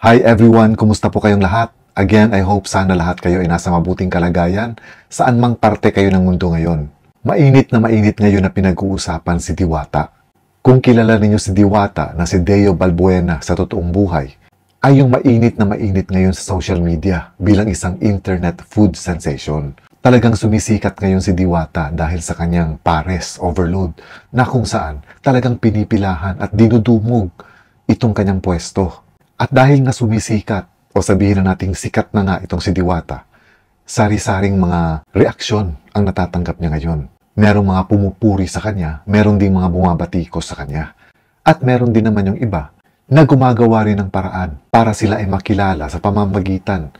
Hi everyone! Kumusta po kayong lahat? Again, I hope sana lahat kayo ay nasa mabuting kalagayan saan mang parte kayo ng mundo ngayon. Mainit ngayon na pinag-uusapan si Diwata. Kung kilala ninyo si Diwata na si Deo Balbuena sa totoong buhay, ay yung mainit ngayon sa social media bilang isang internet food sensation. Talagang sumisikat ngayon si Diwata dahil sa kanyang pares overload na kung saan talagang pinipilahan at dinudumog itong kanyang pwesto. At dahil nga sumisikat, o sabihin na nating sikat na nga itong si Diwata, sari-saring mga reaksyon ang natatanggap niya ngayon. Merong mga pumupuri sa kanya, meron ding mga bumabatikos sa kanya. At meron din naman yung iba na gumagawa rin ng paraan para sila ay makilala sa pamamagitan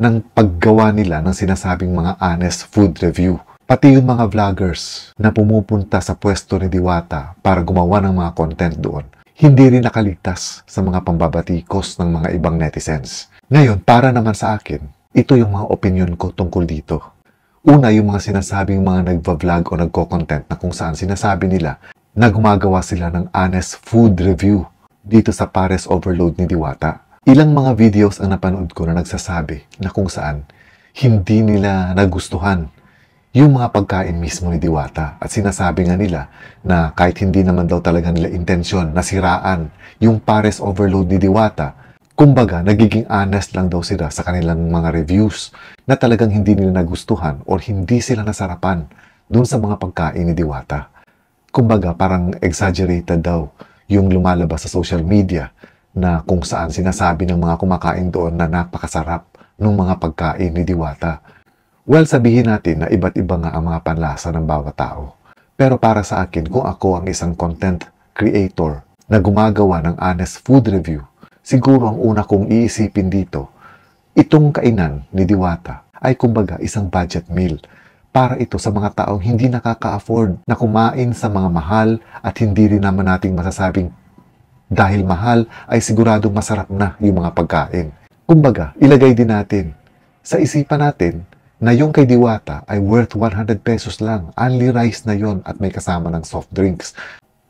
ng paggawa nila ng sinasabing mga honest food review. Pati yung mga vloggers na pumupunta sa pwesto ni Diwata para gumawa ng mga content doon, hindi rin nakaligtas sa mga pambabatikos ng mga ibang netizens. Ngayon, para naman sa akin, ito yung mga opinion ko tungkol dito. Una, yung mga sinasabing mga nagva-vlog o nagko-content na kung saan sinasabi nila na gumagawa sila ng honest food review dito sa pares overload ni Diwata. Ilang mga videos ang napanood ko na nagsasabi na kung saan hindi nila nagustuhan yung mga pagkain mismo ni Diwata. At sinasabi nga nila na kahit hindi naman daw talaga nila intensyon na siraan yung pares overload ni Diwata, kumbaga nagiging honest lang daw sila sa kanilang mga reviews na talagang hindi nila nagustuhan o hindi sila nasarapan dun sa mga pagkain ni Diwata. Kumbaga parang exaggerated daw yung lumalabas sa social media na kung saan sinasabi ng mga kumakain doon na napakasarap ng mga pagkain ni Diwata. Well, sabihin natin na iba't iba nga ang mga panlasa ng bawat tao. Pero para sa akin, kung ako ang isang content creator na gumagawa ng honest food review, siguro ang una kong iisipin dito, itong kainan ni Diwata ay kumbaga isang budget meal para ito sa mga taong hindi nakaka-afford na kumain sa mga mahal at hindi rin naman nating masasabing dahil mahal ay siguradong masarap na yung mga pagkain. Kumbaga, ilagay din natin sa isipan natin na yung kay Diwata ay worth 100 pesos lang. Only rice na yon at may kasama ng soft drinks.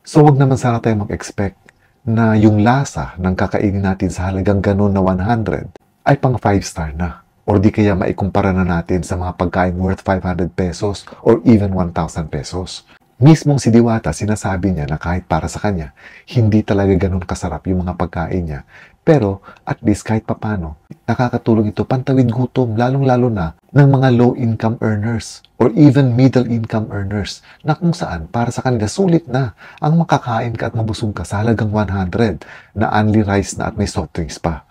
So wag naman sana tayo mag-expect na yung lasa ng kakainin natin sa halagang ganun na 100 ay pang 5-star na. Or di kaya maikumpara na natin sa mga pagkain worth 500 pesos or even 1,000 pesos. Mismong si Diwata, sinasabi niya na kahit para sa kanya, hindi talaga ganun kasarap yung mga pagkain niya. Pero at least kahit papano, nakakatulong ito pantawid gutom, lalong-lalo na ng mga low-income earners or even middle-income earners na kung saan para sa kanila sulit na ang makakain ka at mabusog ka sa halagang 100 na only rice na at may soft drinks pa.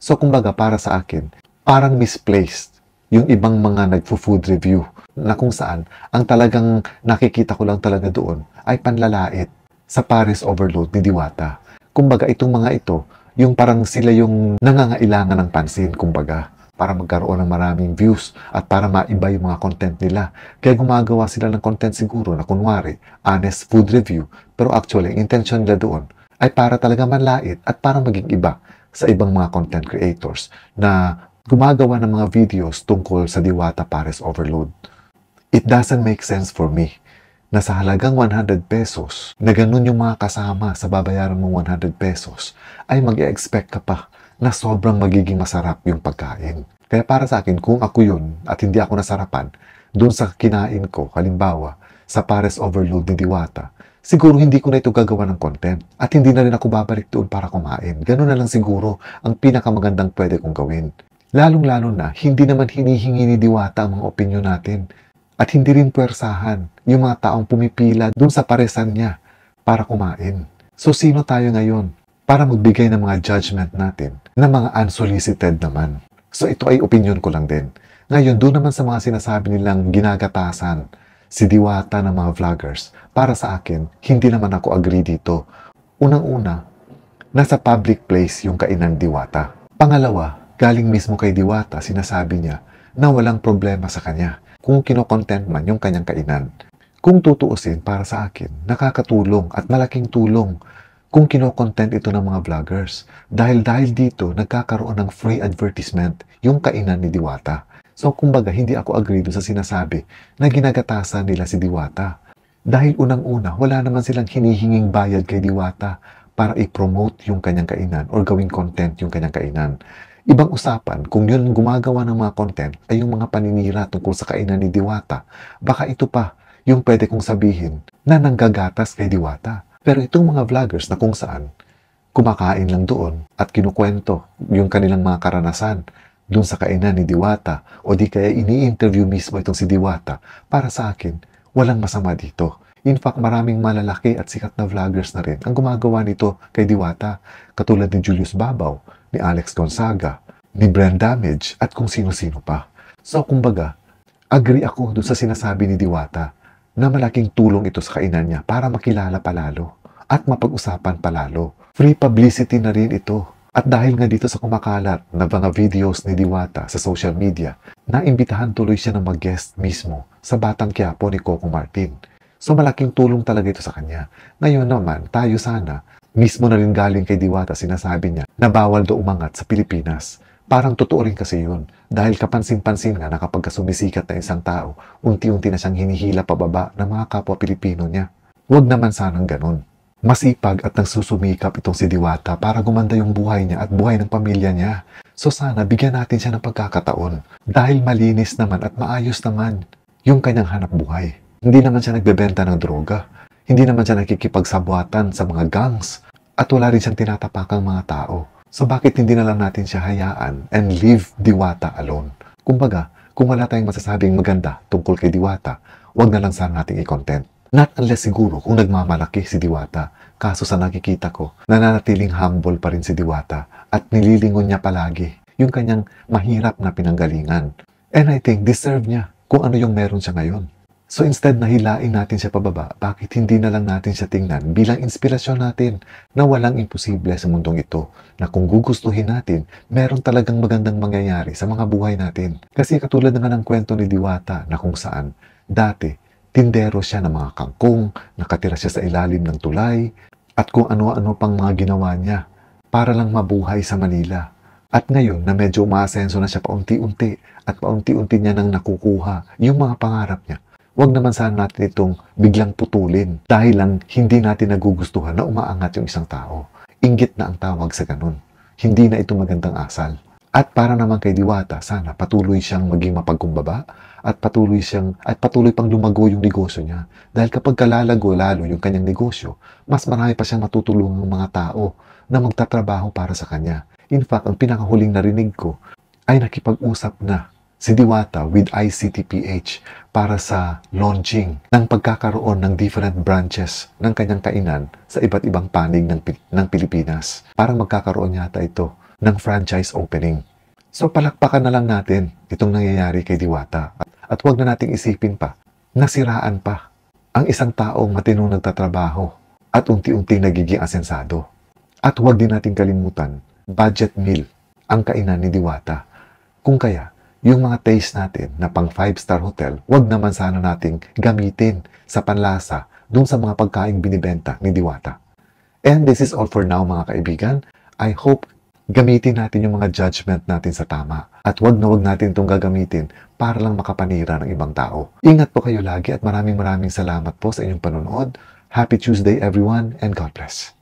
So kumbaga para sa akin, parang misplaced yung ibang mga nagfo-food review na kung saan ang talagang nakikita ko lang talaga doon ay panlalait sa pares overload ni Diwata. Kumbaga itong mga ito, yung parang sila yung nangangailangan ng pansin, kumbaga, para magkaroon ng maraming views at para maiba yung mga content nila. Kaya gumagawa sila ng content siguro na kunwari, honest food review, pero actually, intention nila doon ay para talaga manlait at para maging iba sa ibang mga content creators na gumagawa ng mga videos tungkol sa Diwata pares overload. It doesn't make sense for me na sa halagang 100 pesos, na ganun yung mga kasama sa babayaran mong 100 pesos, ay mag-e-expect ka pa na sobrang magiging masarap yung pagkain. Kaya para sa akin, kung ako yun at hindi ako nasarapan, dun sa kinain ko, halimbawa, sa pares overload ni Diwata, siguro hindi ko na ito gagawa ng content at hindi na rin ako babalik doon para kumain. Ganun na lang siguro ang pinakamagandang pwede kong gawin. Lalong-lalo na, hindi naman hinihingi ni Diwata ang mga opinion natin. At hindi rin puwersahan yung mga taong pumipila dun sa paresan niya para kumain. So sino tayo ngayon para magbigay ng mga judgment natin na mga unsolicited naman? So ito ay opinion ko lang din. Ngayon, doon naman sa mga sinasabi nilang ginagatasan si Diwata ng mga vloggers, para sa akin, hindi naman ako agree dito. Unang-una, nasa public place yung kainan Diwata. Pangalawa, galing mismo kay Diwata, sinasabi niya na walang problema sa kanya kung kinokontent man yung kanyang kainan. Kung tutuusin, para sa akin, nakakatulong at malaking tulong kung kinokontent ito ng mga vloggers. Dahil dito, nagkakaroon ng free advertisement yung kainan ni Diwata. So, kumbaga, hindi ako agree doon sa sinasabi na ginagatasan nila si Diwata. Dahil unang-una, wala naman silang hinihinging bayad kay Diwata para i-promote yung kanyang kainan or gawing content yung kanyang kainan. Ibang usapan, kung yun gumagawa ng mga content ay yung mga paninira tungkol sa kainan ni Diwata, baka ito pa yung pwede kong sabihin na nanggagatas kay Diwata. Pero itong mga vloggers na kung saan kumakain lang doon at kinukwento yung kanilang mga karanasan doon sa kainan ni Diwata o di kaya ini-interview mismo itong si Diwata, para sa akin, walang masama dito. In fact, maraming malalaki at sikat na vloggers na rin ang gumagawa nito kay Diwata, katulad ni Julius Babaw, ni Alex Gonzaga, ni Brand Damage, at kung sino-sino pa. So, kumbaga, agree ako doon sa sinasabi ni Diwata na malaking tulong ito sa kainan niya para makilala palalo at mapag-usapan palalo. Free publicity na rin ito. At dahil nga dito sa kumakalat na mga videos ni Diwata sa social media, naimbitahan tuloy siya na mag-guest mismo sa Batang Quiapo ni Coco Martin. So malaking tulong talaga ito sa kanya. Ngayon naman, tayo sana, mismo na rin galing kay Diwata, sinasabi niya na bawal daw umangat sa Pilipinas. Parang totoo rin kasi yun. Dahil kapansin-pansin nga na kapag sumisikat na isang tao, unti-unti na siyang hinihila pababa ng mga kapwa Pilipino niya. Huwag naman sanang ganun. Masipag at nagsusumikap itong si Diwata para gumanda yung buhay niya at buhay ng pamilya niya. So sana bigyan natin siya ng pagkakataon. Dahil malinis naman at maayos naman yung kanyang hanap buhay. Hindi naman siya nagbebenta ng droga. Hindi naman siya nakikipagsabwatan sa mga gangs. At wala rin siyang tinatapakang mga tao. So bakit hindi na lang natin siya hayaan and leave Diwata alone? Kumbaga, kung wala tayong masasabing maganda tungkol kay Diwata, wag na lang sana nating i-content. Not unless siguro kung nagmamalaki si Diwata. Kaso sa nakikita ko, nananatiling humble pa rin si Diwata at nililingon niya palagi yung kanyang mahirap na pinanggalingan. And I think deserve niya kung ano yung meron siya ngayon. So instead na hilain natin siya pababa, bakit hindi na lang natin siya tingnan bilang inspirasyon natin na walang imposible sa mundong ito, na kung gugustuhin natin, meron talagang magandang mangyayari sa mga buhay natin. Kasi katulad nga ng kwento ni Diwata na kung saan, dati, tindero siya ng mga kangkong, nakatira siya sa ilalim ng tulay, at kung ano-ano pang mga ginawa niya para lang mabuhay sa Manila. At ngayon na medyo umaasenso na siya paunti-unti at paunti-unti niya nang nakukuha yung mga pangarap niya, huwag naman sana natin itong biglang putulin dahil lang hindi natin nagugustuhan na umaangat yung isang tao. Inggit na ang tawag sa ganun. Hindi na ito magandang asal. At para naman kay Diwata, sana patuloy siyang maging mapagkumbaba at patuloy pang lumago yung negosyo niya. Dahil kapag kalalago lalo yung kanyang negosyo, mas marami pa siyang matutulungang mga tao na magtatrabaho para sa kanya. In fact, ang pinakahuling narinig ko ay nakipag-usap na si Diwata with ICTPH para sa launching ng pagkakaroon ng different branches ng kanyang kainan sa iba't ibang panig ng Pilipinas. Parang magkakaroon yata ito ng franchise opening. So palakpakan na lang natin itong nangyayari kay Diwata at huwag na nating isipin pa, nasiraan pa ang isang taong matinong nagtatrabaho at unti-unting nagiging asensado. At huwag din nating kalimutan, budget meal ang kainan ni Diwata. Kung kaya, yung mga taste natin na pang 5-star hotel, huwag naman sana nating gamitin sa panlasa dun sa mga pagkaing binibenta ni Diwata. And this is all for now mga kaibigan. I hope gamitin natin yung mga judgment natin sa tama. At wag natin itong gagamitin para lang makapanira ng ibang tao. Ingat po kayo lagi at maraming salamat po sa inyong panonood. Happy Tuesday everyone and God bless.